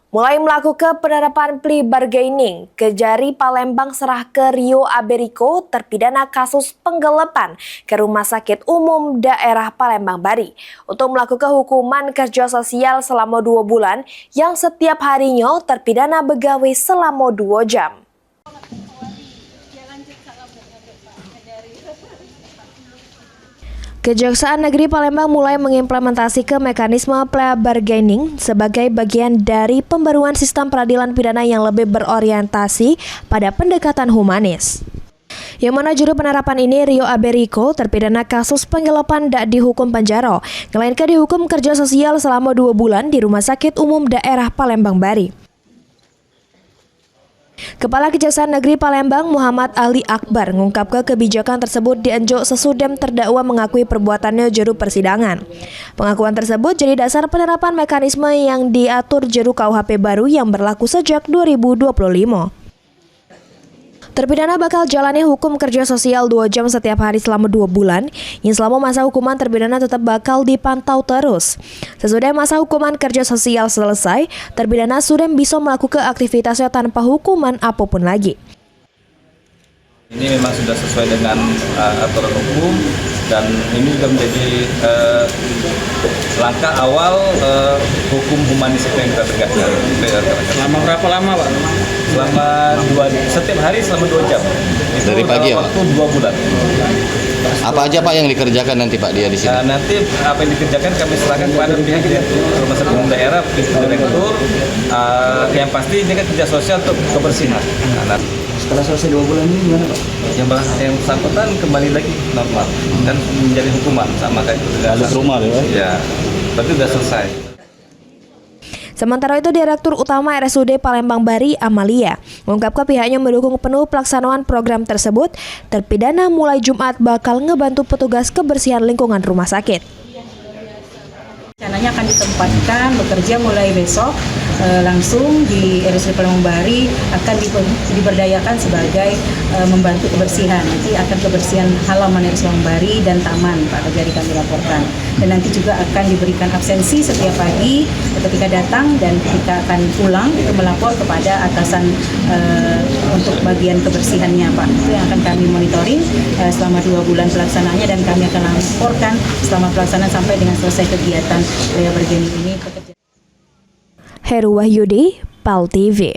Mulai melakukan penerapan plea bargaining, Kejari Palembang serah ke Rio Americo terpidana kasus penggelapan ke Rumah Sakit Umum Daerah Palembang Bari untuk melakukan hukuman kerja sosial selama 2 bulan yang setiap harinya terpidana begawe selama 2 jam. Kejaksaan Negeri Palembang mulai mengimplementasikan mekanisme plea bargaining sebagai bagian dari pembaruan sistem peradilan pidana yang lebih berorientasi pada pendekatan humanis. Yang mana juru penerapan ini, Rio Americo, terpidana kasus penggelapan tak dihukum penjara, melainkan dihukum kerja sosial selama 2 bulan di Rumah Sakit Umum Daerah Palembang Bari. Kepala Kejaksaan Negeri Palembang Muhammad Ali Akbar mengungkapkan kebijakan tersebut diunjuk sesudem terdakwa mengakui perbuatannya juru persidangan. Pengakuan tersebut jadi dasar penerapan mekanisme yang diatur juru KUHP baru yang berlaku sejak 2025. Terpidana bakal jalani hukum kerja sosial 2 jam setiap hari selama 2 bulan, yang selama masa hukuman terpidana tetap bakal dipantau terus. Sesudah masa hukuman kerja sosial selesai, terpidana sudah bisa melakukan aktivitasnya tanpa hukuman apapun lagi. Ini memang sudah sesuai dengan aturan hukum dan ini juga menjadi langkah awal hukum humanis yang kita tegakkan. Selama berapa lama, Pak? Setiap hari selama 2 jam. Itu dari pagi ya, Pak? Waktu 2 bulan. Apa aja, Pak, yang dikerjakan nanti, Pak, dia di sini? Nanti apa yang dikerjakan kami serahkan kepada pihak Rumah Sakit Umum Daerah, direktur. Yang pasti ini kan kerja sosial untuk kebersihan. Setelah selesai 2 bulan ini gimana, Pak? Yang bersangkutan kembali lagi normal dan menjadi hukuman sama kayak itu. Balik ke rumah, Pak? Ya, berarti sudah selesai. Sementara itu, Direktur Utama RSUD Palembang Bari, Amalia, mengungkapkan pihaknya mendukung penuh pelaksanaan program tersebut. Terpidana mulai Jumat bakal ngebantu petugas kebersihan lingkungan rumah sakit. Rencananya akan ditempatkan bekerja mulai besok langsung di RSUD Palembang Bari, akan diberdayakan sebagai membantu kebersihan. Nanti akan kebersihan halaman RSUD Palembang Bari dan taman, Pak Kejari kami laporkan. Dan nanti juga akan diberikan absensi setiap pagi ketika datang dan ketika akan pulang itu melapor kepada atasan untuk bagian kebersihannya, Pak. Itu yang akan kami monitoring selama 2 bulan pelaksanaannya dan kami akan laporkan selama pelaksanaan sampai dengan selesai kegiatan plea bargaining ini. Heru Wahyudi, PAL TV.